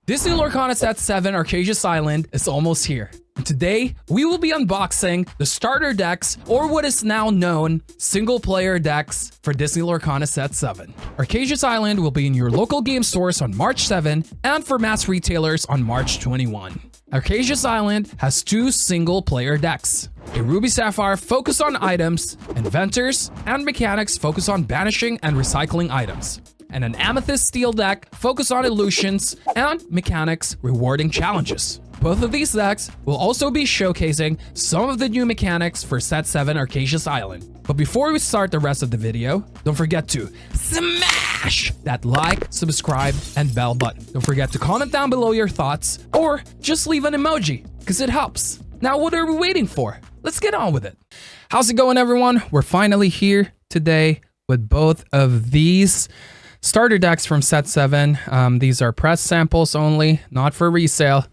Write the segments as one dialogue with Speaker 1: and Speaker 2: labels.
Speaker 1: Disney Lorcana Set 7 Archazia Island is almost here. And today, we will be unboxing the starter decks, or what is now known single-player decks for Disney Lorcana Set 7. Archazia Island will be in your local game stores on March 7 and for mass retailers on March 21. Archazia Island has two single-player decks. A Ruby Sapphire focused on items, inventors, and mechanics focused on banishing and recycling items. And an Amethyst Steel deck focused on illusions and mechanics rewarding challenges. Both of these decks will also be showcasing some of the new mechanics for Set 7 Archazia Island. But before we start the rest of the video, don't forget to smash that like, subscribe, and bell button. Don't forget to comment down below your thoughts, or just leave an emoji, because it helps. Now what are we waiting for? Let's get on with it. How's it going, everyone? We're finally here today with both of these starter decks from Set 7. These are press samples only, not for resale.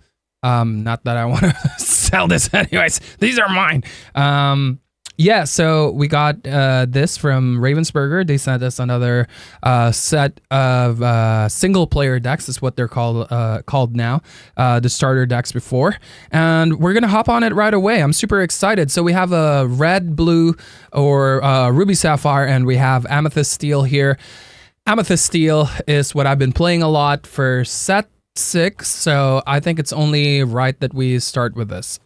Speaker 1: Not that I want to sell this anyways. These are mine. Yeah, so we got this from Ravensburger. They sent us another set of single-player decks, is what they're called now. The starter decks before. And we're going to hop on it right away. I'm super excited. So we have a red, blue, or Ruby Sapphire, and we have Amethyst Steel here. Amethyst Steel is what I've been playing a lot for Set 6, so I think it's only right that we start with this.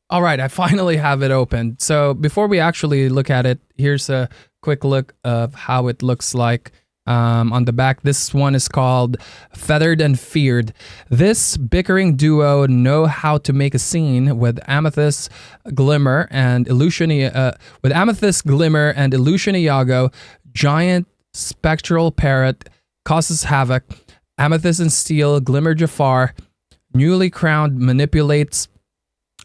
Speaker 1: All right, I finally have it open. So before we actually look at it, here's a quick look of how it looks like on the back. This one is called Feathered and Feared. This bickering duo know how to make a scene with Amethyst Glimmer and Illusion Iago. Giant Spectral Parrot causes havoc. Amethyst and Steel, Glimmer Jafar, newly crowned, manipulates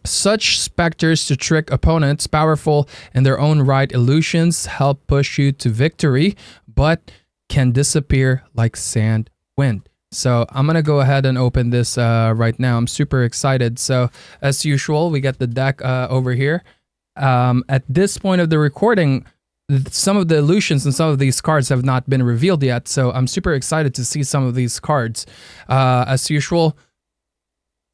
Speaker 1: such specters to trick opponents. Powerful in their own right, illusions help push you to victory, but can disappear like sand wind. So I'm gonna go ahead and open this right now. I'm super excited. So as usual, we get the deck over here. At this point of the recording, some of the illusions and some of these cards have not been revealed yet, so I'm super excited to see some of these cards. As usual,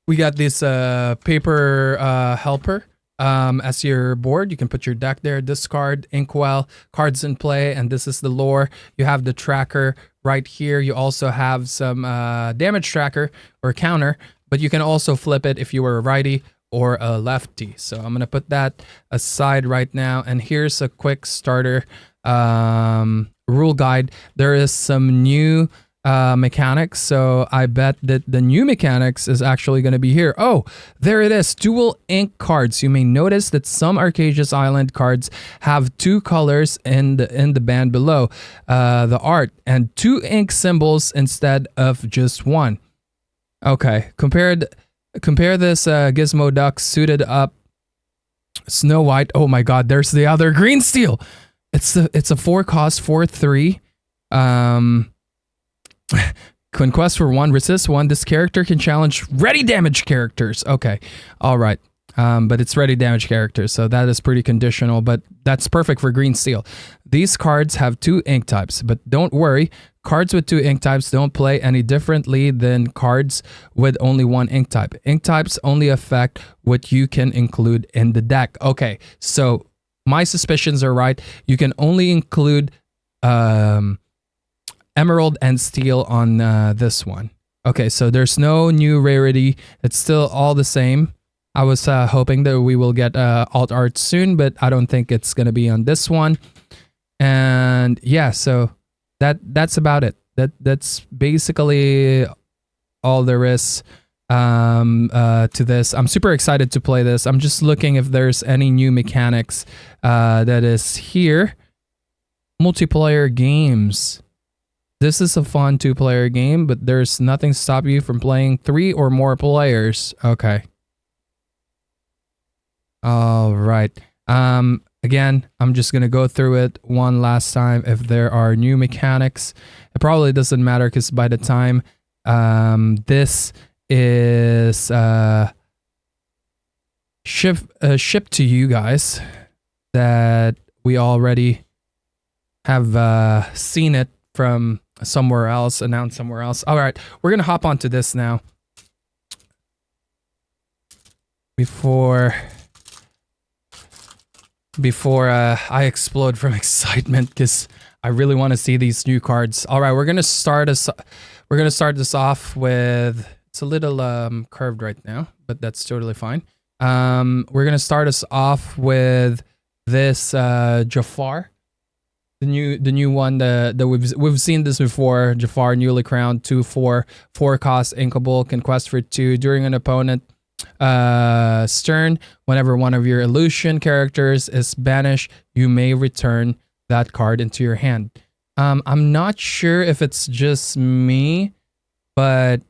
Speaker 1: we got this paper helper as your board. You can put your deck there, discard, inkwell, cards in play, and this is the lore. You have the tracker right here. You also have some damage tracker or counter, but you can also flip it if you were a righty or a lefty. So I'm gonna put that aside right now, and here's a quick starter rule guide. There is some new mechanics, so I bet that the new mechanics is actually going to be here. Oh, there it is. Dual ink cards. You may notice that some Archazia Island cards have two colors in the band below the art, and two ink symbols instead of just one. Okay, compare this Gizmo Duck suited up Snow White. Oh my god, there's the other green steel. It's a 4-cost 4/3. Conquest for 1, resist 1. This character can challenge ready damage characters. Okay, all right. But it's ready damage characters, so that is pretty conditional, but that's perfect for green steel. These cards have 2 ink types, but don't worry, cards with 2 ink types don't play any differently than cards with only 1 ink type. Ink types only affect what you can include in the deck. Okay, so my suspicions are right. You can only include Emerald and Steel on this one. Okay, so there's no new rarity. It's still all the same. I was hoping that we will get alt art soon, but I don't think it's gonna be on this one. And yeah, so that's about it. That's basically all there is to this. I'm super excited to play this. I'm just looking if there's any new mechanics that is here. Multiplayer games. This is a fun 2-player game, but there's nothing to stop you from playing 3 or more players. Okay. All right. Again, I'm just going to go through it one last time. If there are new mechanics, it probably doesn't matter because by the time this is shipped to you guys, that we already have seen it from somewhere else, announced somewhere else. All right, we're going to hop onto this now. before I explode from excitement, because I really want to see these new cards. All right, we're gonna start this off with, it's a little curved right now, but that's totally fine. We're gonna start us off with this Jafar, the new one that we've seen this before. Jafar, newly crowned, 2/4, 4 cost, inkable, can quest for 2 during an opponent turn. Whenever one of your illusion characters is banished, you may return that card into your hand. I'm not sure if it's just me, but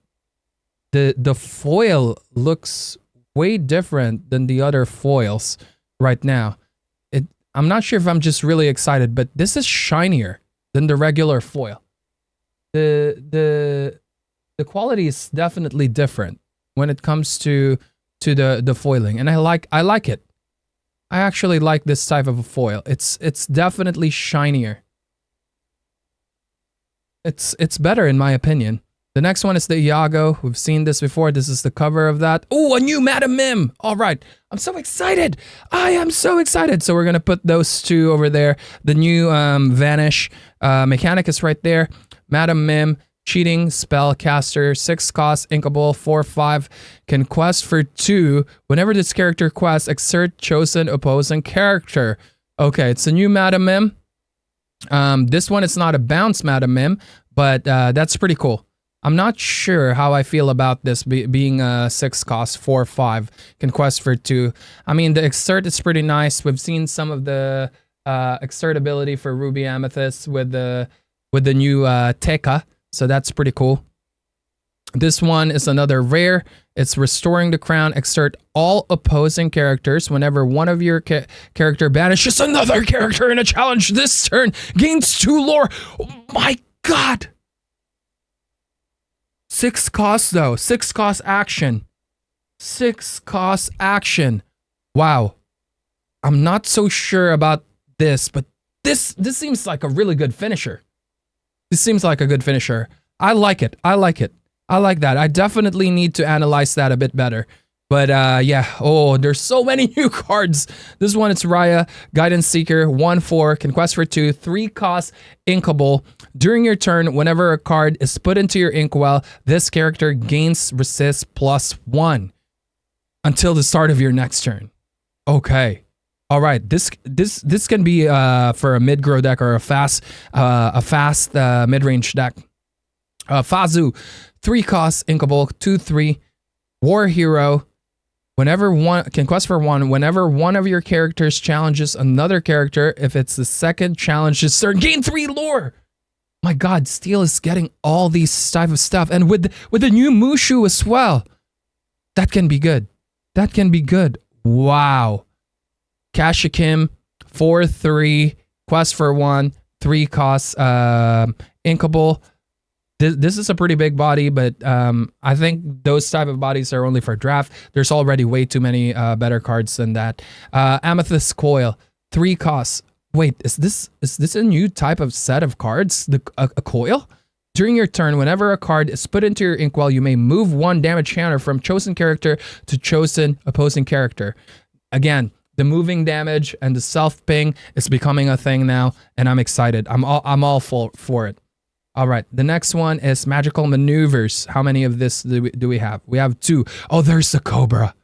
Speaker 1: the foil looks way different than the other foils right now. I'm not sure if I'm just really excited, but this is shinier than the regular foil. The quality is definitely different when it comes to the foiling, and I like it. I actually like this type of a foil. It's definitely shinier. It's better in my opinion. The next one is the Iago. We've seen this before. This is the cover of that. Oh, a new Madam Mim. All right. I'm so excited. I am so excited. So we're going to put those two over there. The new Vanish mechanic is right there. Madam Mim, cheating, spell caster, 6 cost, inkable, 4/5, can quest for 2. Whenever this character quests, exert chosen opposing character. Okay, it's a new Madam Mim. This one is not a bounce Madam Mim, but that's pretty cool. I'm not sure how I feel about this being a 6 cost, 4/5, can quest for 2. I mean, the exert is pretty nice. We've seen some of the exert ability for Ruby Amethyst with the new Teka, so that's pretty cool. This one is another rare. It's restoring the crown. Exert all opposing characters. Whenever one of your character banishes another character in a challenge this turn, gains 2 lore. Oh my god! 6 costs though. 6 cost action. 6 cost action. Wow. I'm not so sure about this, but this seems like a really good finisher. This seems like a good finisher. I like it. I like it. I like that. I definitely need to analyze that a bit better. But yeah, oh, there's so many new cards. This one, it's Raya, Guidance Seeker, 1/4, can quest for 2, 3 cost, inkable. During your turn, whenever a card is put into your inkwell, this character gains resist +1 until the start of your next turn. Okay. All right, this can be for a mid-grow deck or a fast mid-range deck. Fazu, 3 costs, inkable, 2/3, war hero. Whenever one can quest for 1, whenever one of your characters challenges another character, if it's the second challenge this turn, gain 3 lore. My God, Steel is getting all these type of stuff, and with the new Mushu as well. That can be good. That can be good. Wow. Kashikim, 4/3, quest for 1, 3 costs, inkable. This is a pretty big body, but I think those type of bodies are only for draft. There's already way too many better cards than that. Amethyst Coil, 3 costs. Wait, is this a new type of set of cards? A coil? During your turn, whenever a card is put into your inkwell, you may move 1 damage counter from chosen character to chosen opposing character. Again, the moving damage and the self-ping is becoming a thing now, and I'm excited. I'm all for it. All right, the next one is Magical Maneuvers. How many of this do we have? We have 2. Oh, there's the Cobra.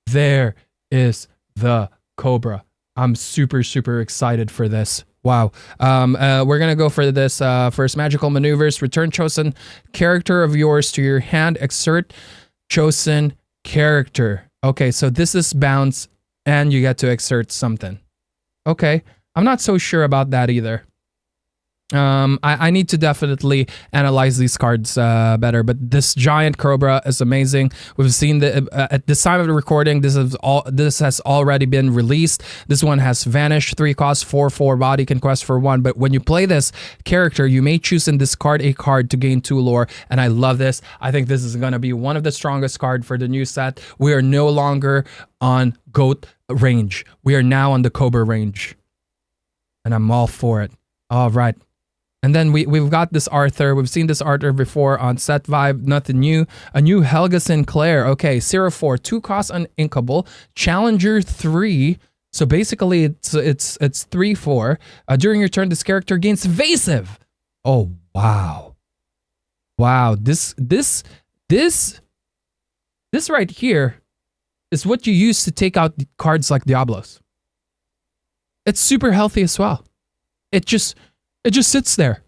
Speaker 1: There is the Cobra. I'm super, super excited for this. Wow. We're going to go for this first. Magical Maneuvers. Return chosen character of yours to your hand. Exert chosen character. Okay, so this is bounce, and you get to exert something. Okay, I'm not so sure about that either. I need to definitely analyze these cards better, but this giant Cobra is amazing. We've seen at this time of the recording, this has already been released. This one has Vanish, 3 costs, 4/4 body, can quest for 1. But when you play this character, you may choose and discard a card to gain 2 lore, and I love this. I think this is going to be one of the strongest cards for the new set. We are no longer on Goat range. We are now on the Cobra range, and I'm all for it. All right. And then we've got this Arthur. We've seen this Arthur before on Set Vibe. Nothing new. A new Helga Sinclair. Okay, 0-4. 2 cost uninkable. Challenger 3. So basically it's 3-4. During your turn, this character gains evasive. Oh wow. Wow. This right here is what you use to take out cards like Diablos. It's super healthy as well. It just sits there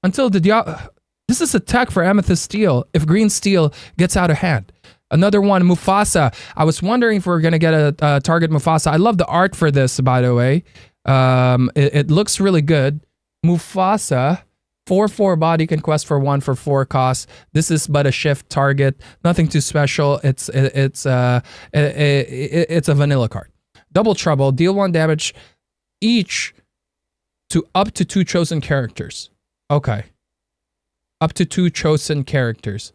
Speaker 1: until the this is a tech for Amethyst Steel if green steel gets out of hand. Another one, Mufasa. I was wondering if we are going to get a target Mufasa. I love the art for this, by the way. It looks really good. Mufasa, 4-4 body, can quest for 1 for 4 costs. This is but a shift target. Nothing too special. It's a vanilla card. Double Trouble, deal 1 damage each to up to 2 chosen characters. Okay. Up to 2 chosen characters.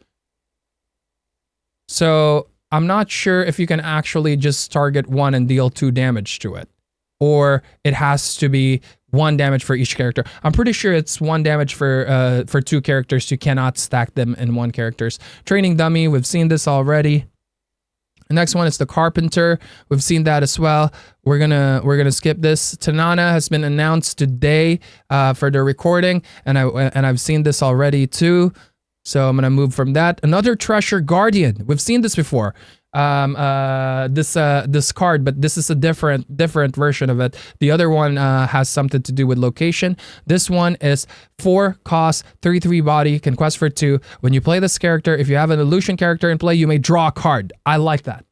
Speaker 1: So I'm not sure if you can actually just target 1 and deal 2 damage to it. Or it has to be 1 damage for each character. I'm pretty sure it's 1 damage for 2 characters. You cannot stack them in 1 characters. Training Dummy, we've seen this already. The next one is the Carpenter. We've seen that as well. We're gonna skip this. Tanana has been announced today for the recording, and I've seen this already too. So I'm gonna move from that. Another Treasure Guardian. We've seen this before. This card, but this is a different version of it. The other one has something to do with location. This one is 4 cost, 3/3 body, can quest for 2. When you play this character, if you have an illusion character in play, you may draw a card. I like that.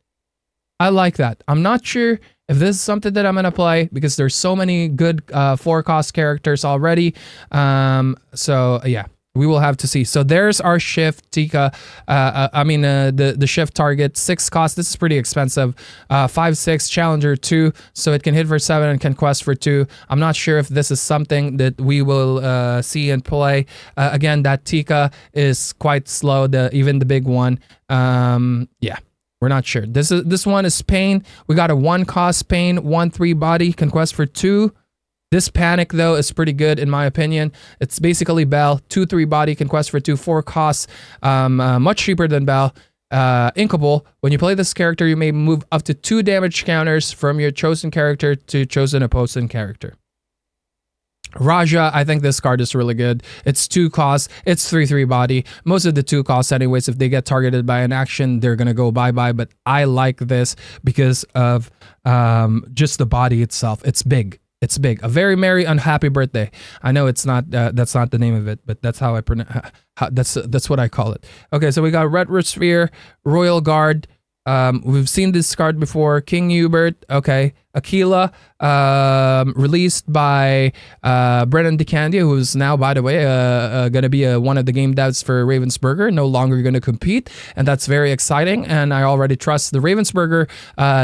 Speaker 1: I'm not sure if this is something that I'm gonna play because there's so many good 4 cost characters already. So yeah. We will have to see. So there's our shift Tika. The shift target, 6 cost. This is pretty expensive. 5/6 Challenger 2, so it can hit for 7 and can quest for 2. I'm not sure if this is something that we will see and play. Again, that Tika is quite slow. Even the big one. Yeah. We're not sure. This one is Pain. We got a 1 cost Pain, 1/3 body, can quest for 2. This Panic, though, is pretty good, in my opinion. It's basically Bell. 2/3 body, can quest for 2. 4 costs. Much cheaper than Bell. Inkable. When you play this character, you may move up to 2 damage counters from your chosen character to chosen opposing character. Raja, I think this card is really good. It's 2 costs. It's 3/3 body. Most of the 2 costs anyways, if they get targeted by an action, they're going to go bye-bye. But I like this because of just the body itself. It's big. It's big. A Very Merry Unhappy Birthday. I know it's not. That's not the name of it, but that's how I pronounce. That's what I call it. Okay, so we got Retrosphere, Royal Guard. We've seen this card before. King Hubert. Okay, Aquila. Released by Brennan DeCandia, who's now, by the way, gonna be one of the game devs for Ravensburger. No longer gonna compete, and that's very exciting. And I already trust the Ravensburger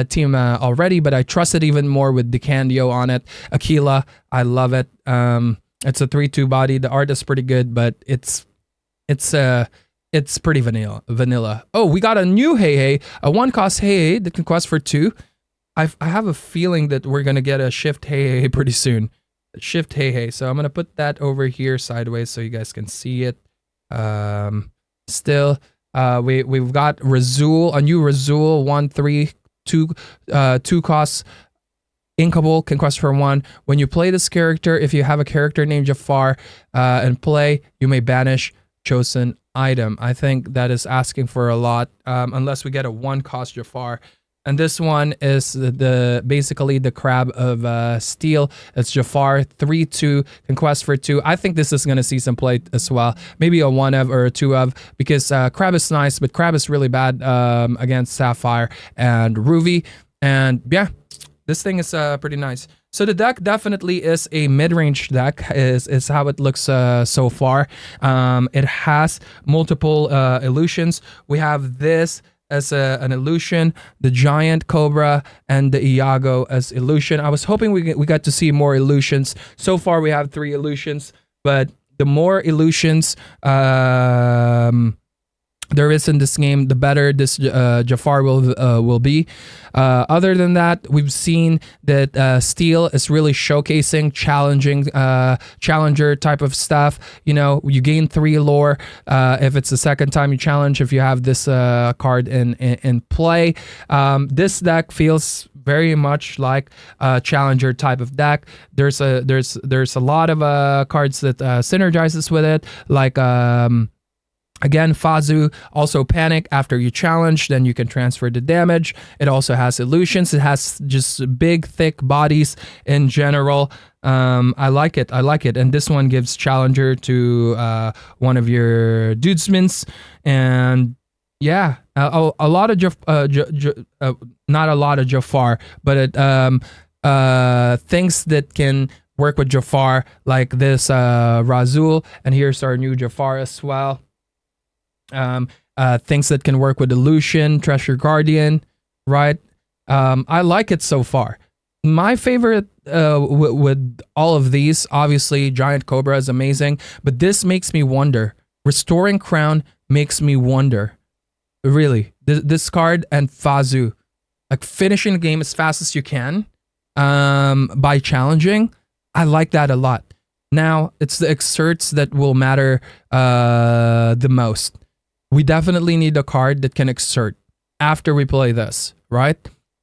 Speaker 1: team already, but I trust it even more with DeCandio on it. Aquila, I love it. It's a 3/2 body. The art is pretty good, but it's pretty vanilla. Oh, we got a new Hey, a 1 cost Hey that can quest for 2. I have a feeling that we're gonna get a shift Hey pretty soon. Shift Hey. So I'm gonna put that over here sideways so you guys can see it. Still, we've got Razul, a new Razul, 1/3, 2 costs. Inkable, can quest for 1. When you play this character, if you have a character named Jafar and play, you may banish chosen item. I think that is asking for a lot, unless we get a 1 cost Jafar. And this one is basically the Crab of Steel. It's Jafar, 3/2, can quest for 2. I think this is going to see some play as well. Maybe a 1 of or a 2 of, because Crab is nice, but Crab is really bad against Sapphire and Ruby. And yeah, this thing is pretty nice. So the deck definitely is a mid-range deck, is how it looks so far. It has multiple illusions. We have this as an illusion, the Giant Cobra, and the Iago as illusion. I was hoping we got to see more illusions. So far we have 3 illusions, but the more illusions there is in this game, the better this Jafar will be. Other than that, we've seen that Steel is really showcasing challenging challenger type of stuff. You know, you gain 3 lore if it's the second time you challenge. If you have this card in play, this deck feels very much like a challenger type of deck. There's a lot of cards that synergizes with it, like. Again, Fazu, also panic after you challenge, then you can transfer the damage. It also has illusions. It has just big, thick bodies in general. I like it. And this one gives challenger to one of your dudesmans. And yeah, a lot of not a lot of Jafar, but it, things that can work with Jafar, like this Razul. And here's our new Jafar as well. Things that can work with Illusion, Treasure Guardian, right? I like it so far. My favorite with all of these, obviously, Giant Cobra is amazing, but this makes me wonder. Restoring Crown makes me wonder. Really, this card and Fazu, like finishing the game as fast as you can by challenging, I like that a lot. Now, it's the excerpts that will matter the most. We definitely need a card that can exert after we play this, right?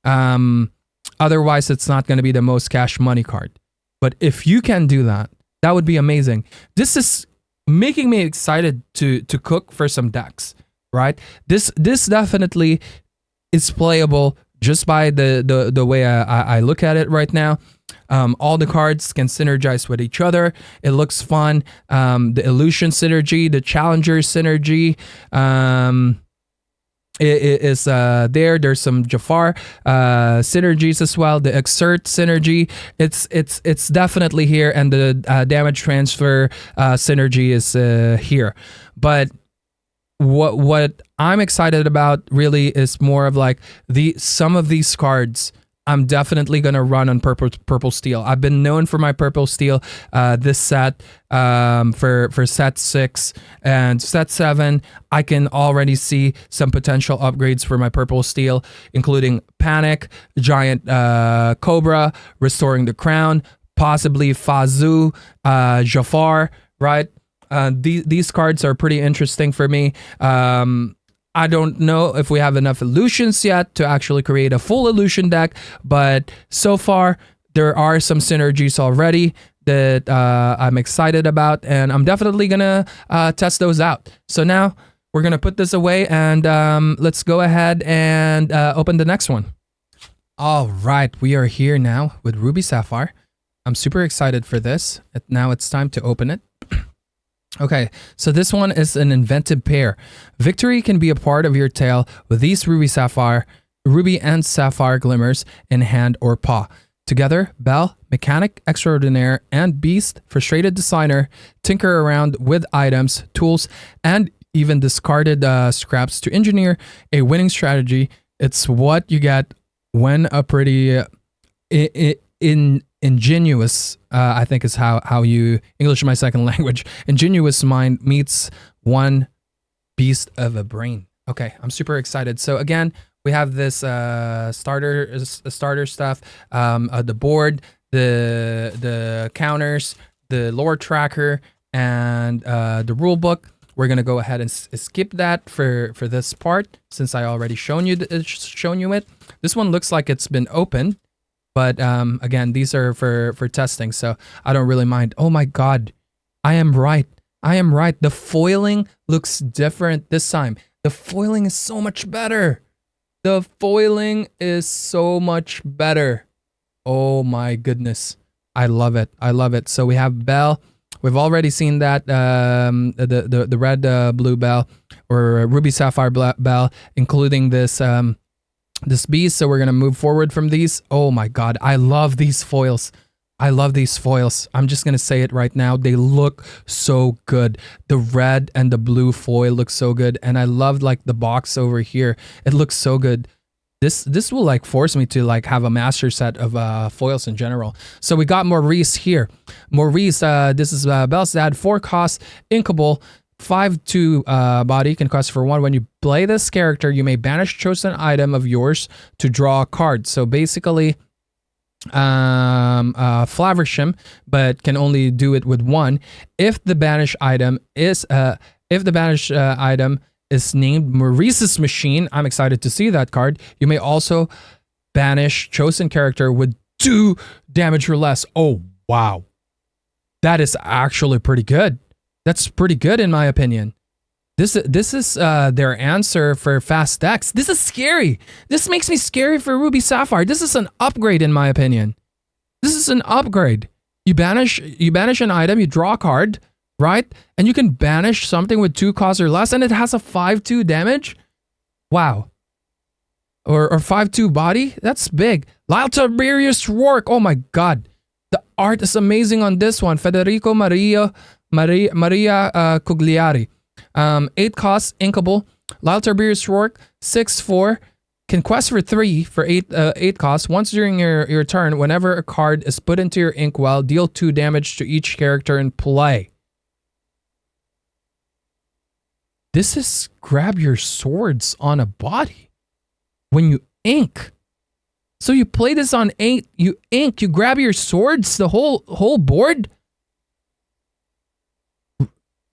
Speaker 1: Otherwise, it's not going to be the most cash money card. But if you can do that, that would be amazing. This is making me excited to cook for some decks, right? This definitely is playable just by the way I look at it right now. All the cards can synergize with each other. It looks fun. The illusion synergy, the challenger synergy is there. There's some Jafar synergies as well. The exert synergy, it's definitely here, and the damage transfer synergy is here. But what I'm excited about really is more of like some of these cards I'm definitely going to run on purple steel. I've been known for my purple steel this set for set 6 and set 7. I can already see some potential upgrades for my purple steel, including Panic, Giant Cobra, Restoring the Crown, possibly Fazu, Jafar, right? These cards are pretty interesting for me. I don't know if we have enough illusions yet to actually create a full illusion deck, but so far there are some synergies already that I'm excited about, and I'm definitely gonna test those out. So now we're gonna put this away, and let's go ahead and open the next one. All right, we are here now with Ruby Sapphire. I'm super excited for this. Now it's time to open it. Okay, so this one is an invented pair. Victory can be a part of your tale with these Ruby and Sapphire glimmers in hand or paw. Together, Belle, Mechanic Extraordinaire, and Beast, Frustrated Designer, tinker around with items, tools, and even discarded scraps to engineer a winning strategy. It's what you get when a pretty ingenuous, I think is how you, English is my second language, ingenuous mind meets one beast of a brain. Okay, I'm super excited. So again, we have this starter stuff, the board, the counters, the lore tracker, and the rule book. We're gonna go ahead and skip that for this part, since I already shown you it. This one looks like it's been opened. But again, these are for testing, so I don't really mind. Oh my god, I am right. The foiling looks different this time. The foiling is so much better. Oh my goodness. I love it. So we have Belle. We've already seen that, the red blue Belle, or Ruby Sapphire Belle, including this beast. So we're gonna move forward from these. Oh my god, I love these foils. I'm just gonna say it right now. They look so good. The red and the blue foil look so good, and I love like the box over here. It looks so good. This will like force me to like have a master set of foils in general. So we got Maurice here. Maurice, this is Belle's dad, 4 cost, inkable, 5/2 body can cost for 1. When you play this character, you may banish chosen item of yours to draw a card. So basically, Flaversham, but can only do it with 1. If the banished item is named Maurice's Machine, I'm excited to see that card. You may also banish chosen character with 2 damage or less. Oh wow, that is actually pretty good. That's pretty good in my opinion. This is their answer for fast decks. This is scary. This makes me scary for Ruby Sapphire. This is an upgrade in my opinion. This is an upgrade. You banish an item, you draw a card, right? And you can banish something with 2 costs or less, and it has a 5/2 damage. Wow. Or 5/2 body. That's big. Lyle Tiberius Rourke. Oh my god. The art is amazing on this one. Federico Maria Cugliari. 8 costs, inkable. Lyle Tiberius Rourke, 6/4. Can quest for 3 for 8 costs. Once during your turn, whenever a card is put into your inkwell, deal 2 damage to each character in play. This is grab your swords on a body when you ink. So you play this on 8, you ink, you grab your swords, the whole board.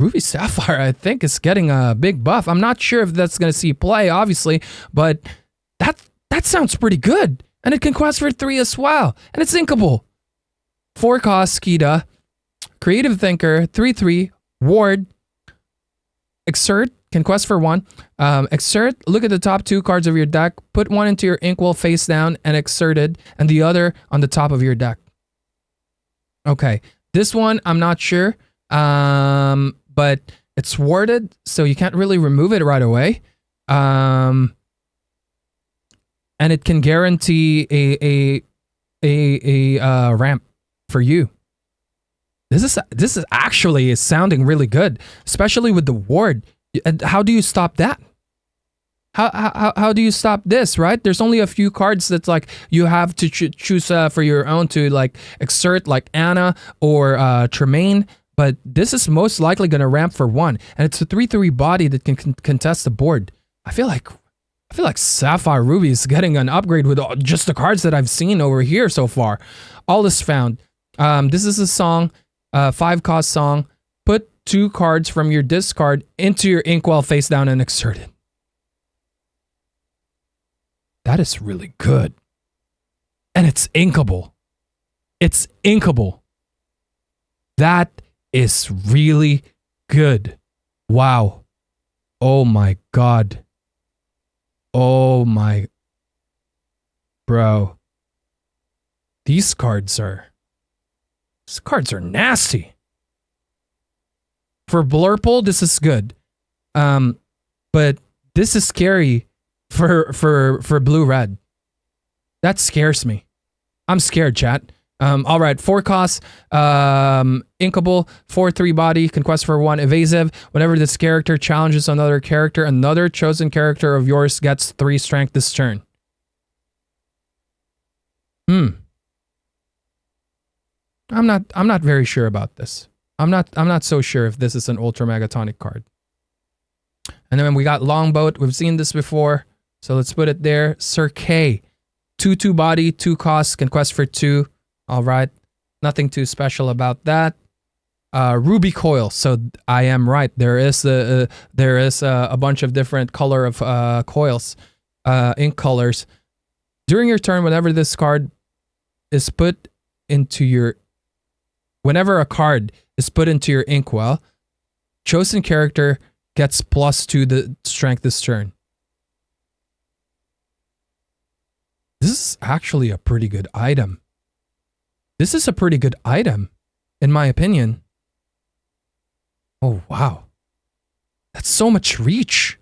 Speaker 1: Ruby Sapphire, I think, is getting a big buff. I'm not sure if that's going to see play, obviously, but that sounds pretty good. And it can quest for 3 as well. And it's inkable. 4 costs, Skida. Creative Thinker, 3/3. Ward. Exert, can quest for 1. Exert, look at the top 2 cards of your deck. Put 1 into your inkwell face down and exerted, and the other on the top of your deck. Okay, this one, I'm not sure. But it's warded, so you can't really remove it right away. And it can guarantee a ramp for you. This is actually sounding really good, especially with the ward. How do you stop that? How do you stop this, right? There's only a few cards that's like you have to choose for your own to like exert, like Anna or Tremaine. But this is most likely going to ramp for 1, and it's a 3/3 body that can contest the board. I feel like Sapphire Ruby is getting an upgrade with just the cards that I've seen over here so far. All is found. This is a song, 5-cost song. Put 2 cards from your discard into your inkwell face down and exert it. That is really good. And it's inkable. It's inkable. That is really good. Wow. Oh my god. Oh my. Bro. These cards are nasty. For Blurple, this is good. But this is scary for blue-red. That scares me. I'm scared, chat. All right, 4 costs, inkable, 4/3 body, can quest for 1, evasive. Whenever this character challenges another character, another chosen character of yours gets 3 strength this turn. I'm not very sure about this. I'm not so sure if this is an Ultra Megatonic card. And then we got Longboat. We've seen this before, so let's put it there. Sir K, 2/2 body, 2 costs, can quest for 2. All right, nothing too special about that. Ruby Coil. So I am right. There is a bunch of different color of coils, ink colors. During your turn, whenever this card is put into your, whenever a card is put into your inkwell, chosen character gets +2 the strength this turn. This is actually a pretty good item. This is a pretty good item, in my opinion. Oh, wow. That's so much reach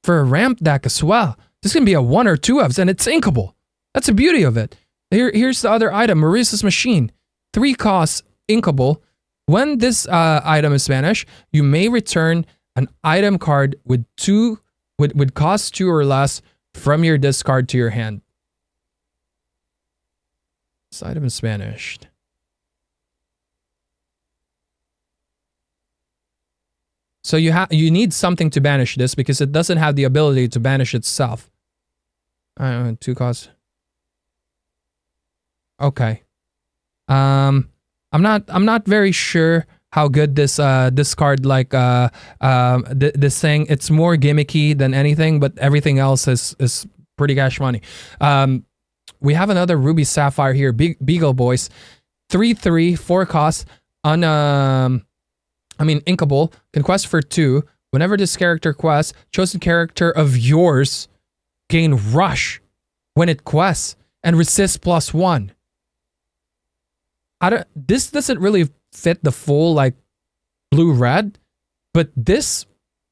Speaker 1: for a ramp deck as well. This can be a 1 or 2 ofs, and it's inkable. That's the beauty of it. Here's the other item, Maurice's Machine. 3 costs, inkable. When this item is banished, you may return an item card with cost 2 or less from your discard to your hand. This item is banished. So you need something to banish this because it doesn't have the ability to banish itself. 2 costs. Okay. I'm not very sure how good this this card this thing. It's more gimmicky than anything, but everything else is pretty cash money. We have another Ruby Sapphire here, Beagle Boys, 3/3, 4 costs, inkable, can quest for 2. Whenever this character quests, chosen character of yours gain rush when it quests and resist +1. This doesn't really fit the full like blue red, but this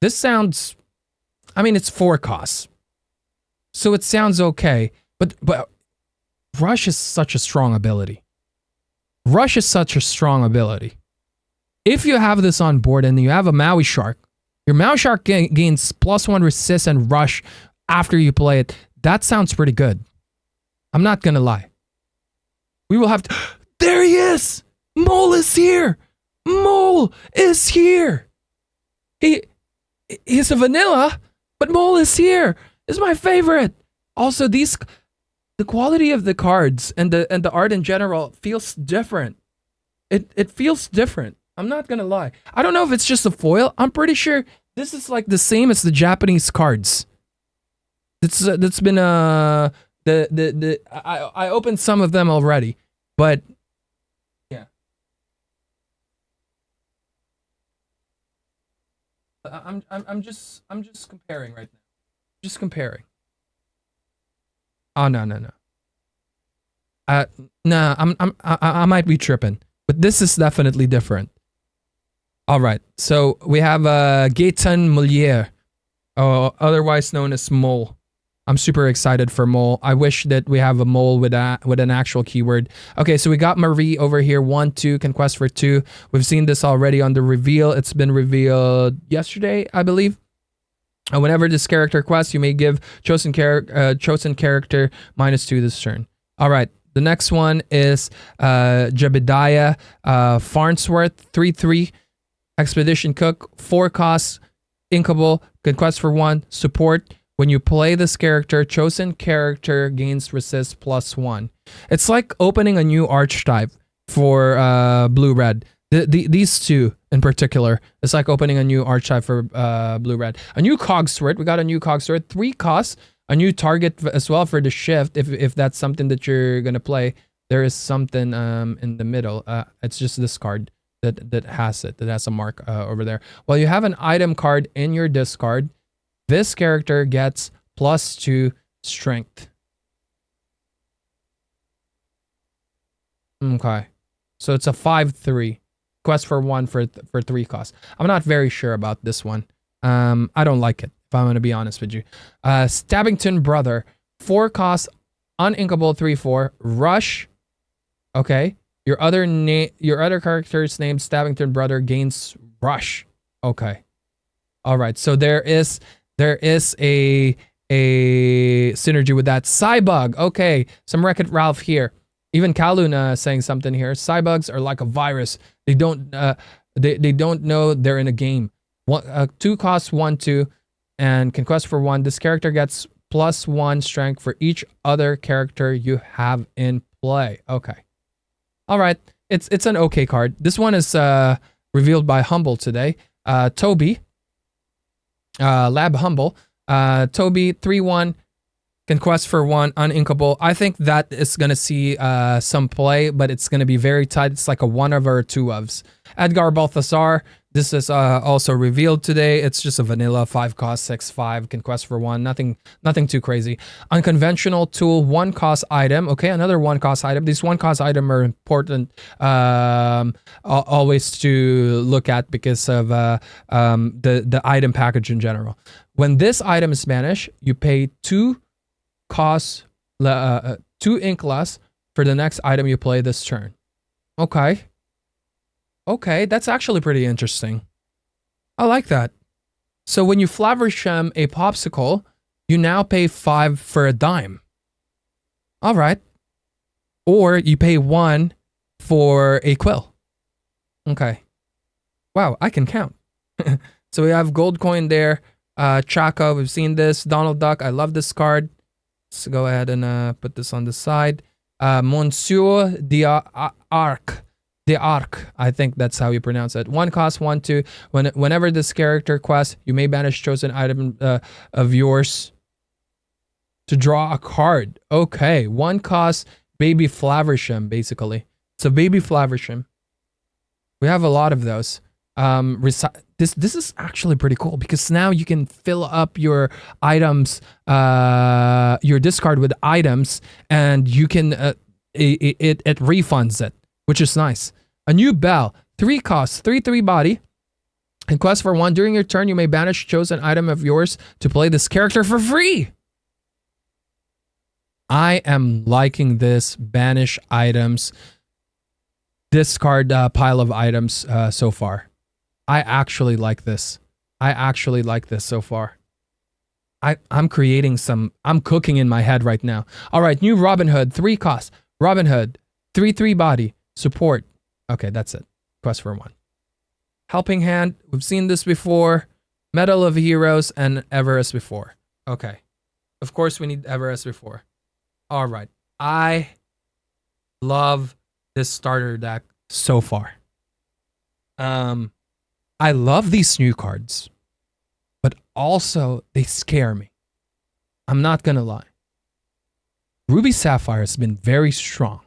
Speaker 1: sounds, it's 4 costs, so it sounds okay. But rush is such a strong ability. Rush is such a strong ability. If you have this on board and you have a Maui Shark, your Maui Shark gains +1 resist and rush after you play it. That sounds pretty good. I'm not gonna lie. We will have to. There he is! Mole is here! Mole is here! He's a vanilla, but Mole is here! It's my favorite! Also, the quality of the cards and the art in general feels different. It feels different. I'm not gonna lie. I don't know if it's just a foil. I'm pretty sure this is like the same as the Japanese cards. That's been I opened some of them already, but yeah. I'm just comparing right now. Just comparing. Oh no. I might be tripping, but this is definitely different. All right, so we have Gaetan Moliere, otherwise known as Mole. I'm super excited for Mole. I wish that we have a Mole with an actual keyword. Okay, so we got Marie over here. 1/2 can quest for 2. We've seen this already on the reveal. It's been revealed yesterday, I believe. Whenever this character quests, you may give chosen character -2 this turn. All right, the next one is Jebediah Farnsworth, 3/3. Expedition Cook, 4 costs, inkable, can quest for 1, support. When you play this character, chosen character gains resist +1. It's like opening a new archetype for blue-red. These two in particular, it's like opening a new archetype for blue-red. A new Cogsword, we got a new Cogsword, 3 costs, a new target as well for the shift, if that's something that you're gonna play. There is something in the middle. It's just this card that has it, that has a mark over there. Well, you have an item card in your discard. This character gets +2 strength. Okay, so it's a 5/3. Quest for 1 for 3 costs. I'm not very sure about this one. I don't like it, if I'm gonna be honest with you. Stabbington Brother, 4 costs, uninkable, 3/4, rush. Okay, your other character's name, Stabbington Brother, gains rush. Okay, all right. So there is a synergy with that. Cybug. Okay, some Wreck-It Ralph here. Even Kaluna saying something here. Cybugs are like a virus. They don't know they're in a game. 2 costs, 1/2, and can quest for 1. This character gets +1 strength for each other character you have in play. Okay, all right. It's an okay card. This one is revealed by Humble today. Toby. Lab Humble. Toby, 3/1, can quest for 1, uninkable. I think that is going to see some play, but it's going to be very tight. It's like a 1 of or 2 ofs. Edgar Balthazar, this is also revealed today. It's just a vanilla 5 cost, 6/5, can quest for 1. Nothing too crazy. Unconventional tool, 1 cost item. Okay, another 1 cost item. These 1 cost items are important always to look at because of the item package in general. When this item is banished, you pay 2 costs, 2 ink less for the next item you play this turn. Okay. Okay, that's actually pretty interesting. I like that. So when you Flavershem a popsicle, you now pay 5 for a dime. All right. Or you pay 1 for a quill. Okay. Wow, I can count. So we have gold coin there. Chaka, we've seen this. Donald Duck, I love this card. Let's go ahead and put this on the side. Monsieur d'Arc. The Arc, I think that's how you pronounce it. 1 cost, 1, 2. Whenever this character quests, you may banish chosen item of yours to draw a card. Okay, 1 cost, Baby Flaversham, basically. So Baby Flaversham. We have a lot of those. This is actually pretty cool because now you can fill up your items, your discard with items, and you can it refunds it, which is nice. A new bell, 3 costs, 3/3 body. And quest for 1. During your turn, you may banish a chosen item of yours to play this character for free. I am liking this banish items, discard pile of items so far. I actually like this. I actually like this so far. I'm creating some, I'm cooking in my head right now. All right, new Robin Hood, 3 costs. Robin Hood, 3/3 body, support. Okay, that's it. Quest for 1. Helping Hand, we've seen this before. Medal of Heroes and Everest before. Okay. Of course, we need Everest before. All right. I love this starter deck so far. I love these new cards, but also they scare me. I'm not gonna lie. Ruby Sapphire has been very strong.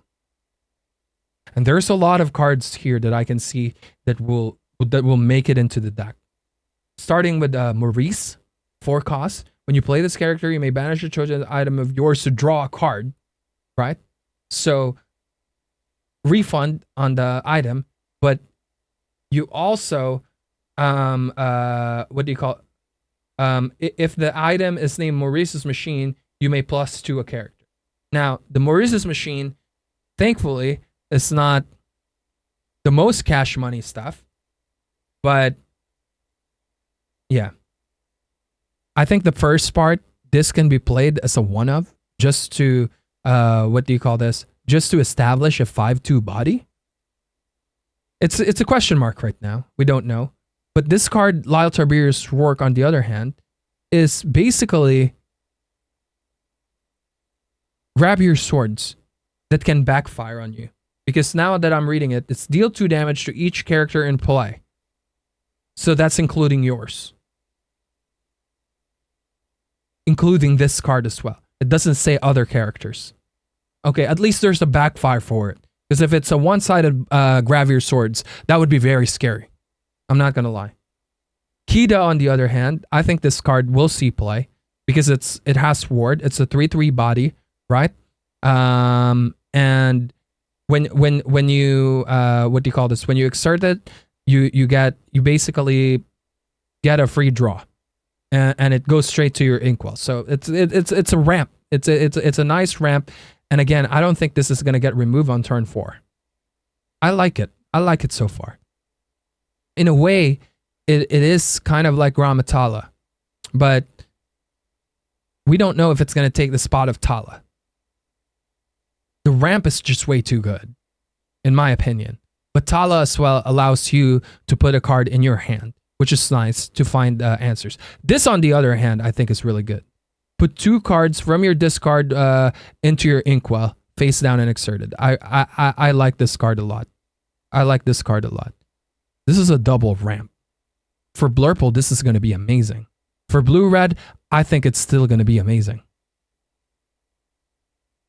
Speaker 1: And there's a lot of cards here that I can see that will make it into the deck. Starting with Maurice, 4 costs. When you play this character, you may banish a chosen item of yours to draw a card, right? So refund on the item, but you also what do you call it? If the item is named Maurice's Machine, you may +2 a character. Now, the Maurice's Machine, thankfully, is not the most cash money stuff, but yeah. I think the first part, this can be played as a one-of, just to, what do you call this? Just to establish a 5/2 body. It's a question mark right now. We don't know. But this card, Lyle Tiberius Rourke, on the other hand, is basically grab your swords that can backfire on you. Because now that I'm reading it, it's deal 2 damage to each character in play. So that's including yours. Including this card as well. It doesn't say other characters. Okay, at least there's a backfire for it. Because if it's a one-sided grab your swords, that would be very scary. I'm not gonna lie. Kida, on the other hand, I think this card will see play. Because it has ward. It's a 3/3 body, right? And when you what do you call this? When you exert it, you basically get a free draw, and it goes straight to your inkwell. So it's a ramp. It's a nice ramp. And again, I don't think this is gonna get removed on turn 4. I like it. I like it so far. In a way, it is kind of like Ramatala, but we don't know if it's gonna take the spot of Tala. The ramp is just way too good, in my opinion. But Tala as well allows you to put a card in your hand, which is nice to find answers. This, on the other hand, I think is really good. Put 2 cards from your discard into your inkwell, face down and exerted. I like this card a lot. I like this card a lot. This is a double ramp. For Blurple, this is going to be amazing. For Blue-Red, I think it's still going to be amazing.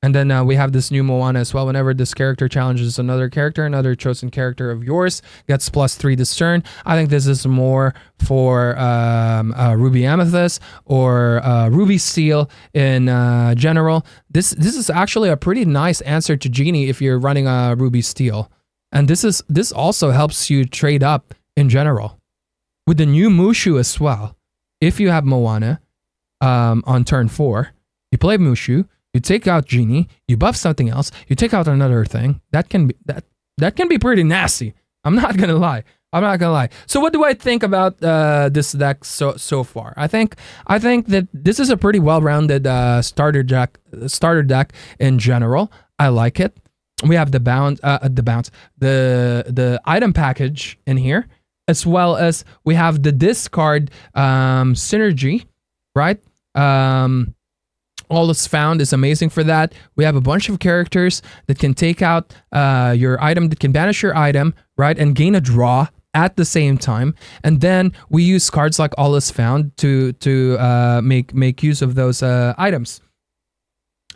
Speaker 1: And then we have this new Moana as well. Whenever this character challenges another character, another chosen character of yours gets +3 this turn. I think this is more for Ruby Amethyst or Ruby Steel in general. This is actually a pretty nice answer to Genie if you're running a Ruby Steel. And this also helps you trade up in general. With the new Mushu as well, if you have Moana on turn 4, you play Mushu, you take out Genie, you buff something else, you take out another thing. That can be pretty nasty. I'm not gonna lie. So what do I think about this deck so far? I think that this is a pretty well-rounded starter deck in general. I like it. We have the item package in here. as well as we have the discard synergy, right? All is found is amazing for that. We have a bunch of characters that can take out your item, that can banish your item, right, and gain a draw at the same time. And then we use cards like All is Found to make use of those items.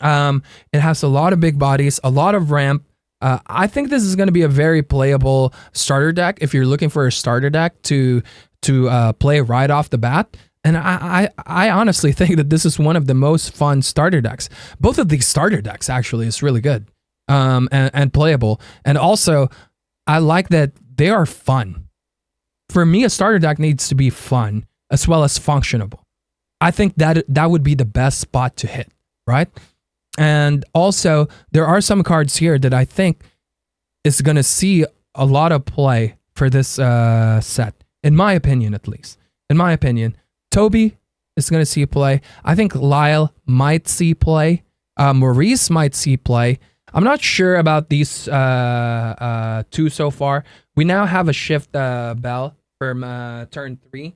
Speaker 1: It has a lot of big bodies, a lot of ramp. I think this is going to be a very playable starter deck if you're looking for a starter deck to play right off the bat. And I honestly think that this is one of the most fun starter decks. Both of these starter decks actually is really good and playable. And also, I like that they are fun. For me, a starter deck needs to be fun as well as functionable. I think that would be the best spot to hit, right? And also, there are some cards here that I think is going to see a lot of play for this set, in my opinion, at least. In my opinion, Toby is going to see play. I think Lyle might see play. Maurice might see play. I'm not sure about these two so far. We now have a shift bell from turn 3.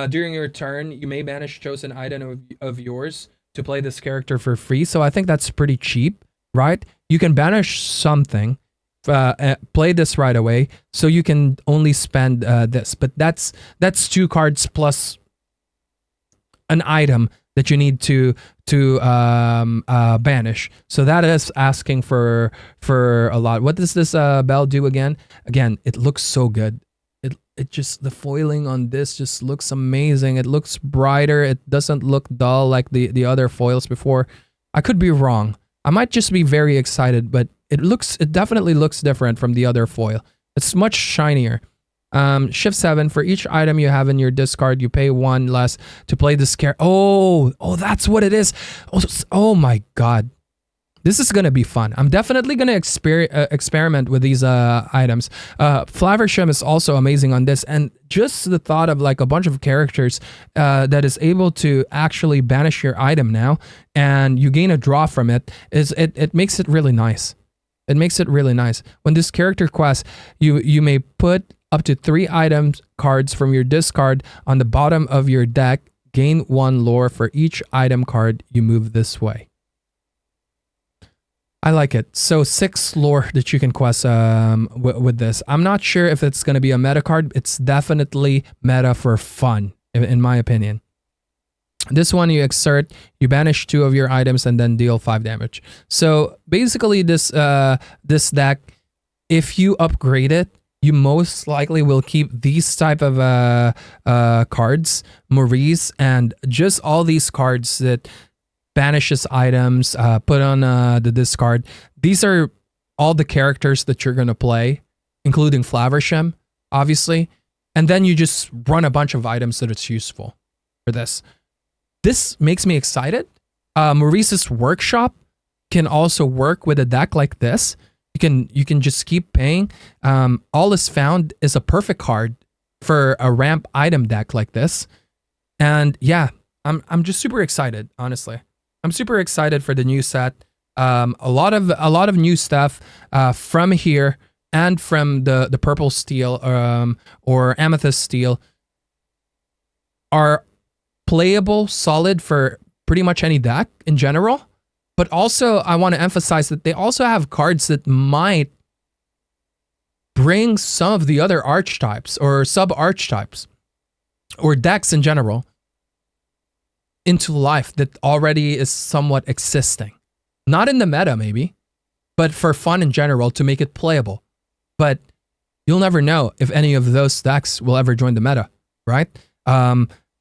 Speaker 1: During your turn, you may banish chosen item of yours to play this character for free. So I think that's pretty cheap, right? You can banish something, play this right away, so you can only spend this. But that's 2 cards plus an item that you need to banish. So that is asking for a lot. What does this bell do again? Again, it looks so good. It just, the foiling on this just looks amazing. It looks brighter. It doesn't look dull like the other foils before. I could be wrong. I might just be very excited, but it definitely looks different from the other foil. It's much shinier. Shift 7, for each item you have in your discard, you pay 1 less to play this character. Oh, that's what it is. Oh my god. This is going to be fun. I'm definitely going to experiment with these items. Flaversham is also amazing on this. And just the thought of like a bunch of characters that is able to actually banish your item now and you gain a draw from it, it makes it really nice. It makes it really nice. When this character quests, you may put up to 3 items cards from your discard on the bottom of your deck. Gain 1 lore for each item card you move this way. I like it. So 6 lore that you can quest with this. I'm not sure if it's going to be a meta card. It's definitely meta for fun, in my opinion. This one you exert, you banish 2 of your items and then deal 5 damage. So basically this deck, if you upgrade it, you most likely will keep these type of cards, Maurice, and just all these cards that banishes items, put on the discard. These are all the characters that you're going to play, including Flaversham, obviously. And then you just run a bunch of items that it's useful for this. This makes me excited. Maurice's Workshop can also work with a deck like this. You can just keep paying. All is Found is a perfect card for a ramp item deck like this. And yeah, I'm just super excited, honestly. I'm super excited for the new set. A lot of new stuff from here and from the purple steel or amethyst steel are playable, solid for pretty much any deck in general. But also, I want to emphasize that they also have cards that might bring some of the other archetypes or sub-archetypes or decks in general into life that already is somewhat existing. Not in the meta, maybe, but for fun in general to make it playable. But you'll never know if any of those decks will ever join the meta, right?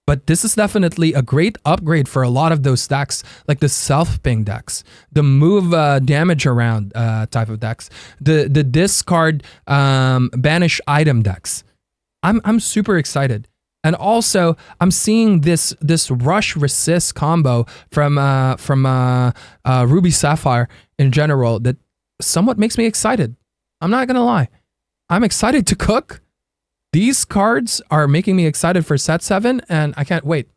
Speaker 1: But this is definitely a great upgrade for a lot of those decks, like the self-ping decks, the move damage around type of decks, the discard banish item decks. I'm super excited. And also, I'm seeing this rush resist combo from Ruby Sapphire in general that somewhat makes me excited. I'm not gonna lie, I'm excited to cook. These cards are making me excited for set 7, and I can't wait.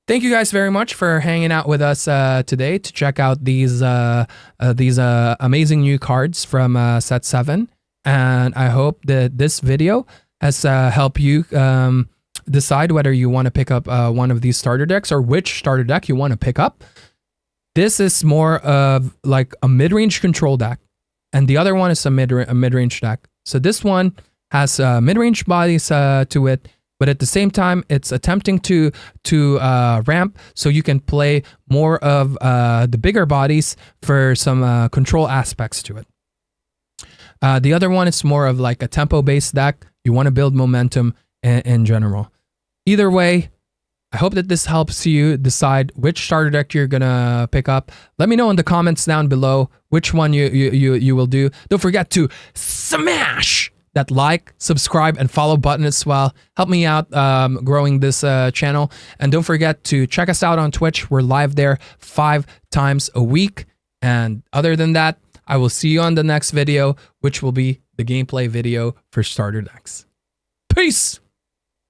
Speaker 1: Thank you guys very much for hanging out with us today to check out these amazing new cards from set 7. And I hope that this video has helped you decide whether you want to pick up one of these starter decks or which starter deck you want to pick up. This is more of like a mid-range control deck, and the other one is a mid-range deck. So this one has mid-range bodies to it, but at the same time, it's attempting to ramp so you can play more of the bigger bodies for some control aspects to it. The other one is more of like a tempo-based deck. You want to build momentum in general. Either way, I hope that this helps you decide which starter deck you're gonna pick up. Let me know in the comments down below which one you will do. Don't forget to smash that like, subscribe, and follow button as well. Help me out growing this channel. And don't forget to check us out on Twitch. We're live there 5 times a week. And other than that, I will see you on the next video, which will be the gameplay video for starter decks. Peace!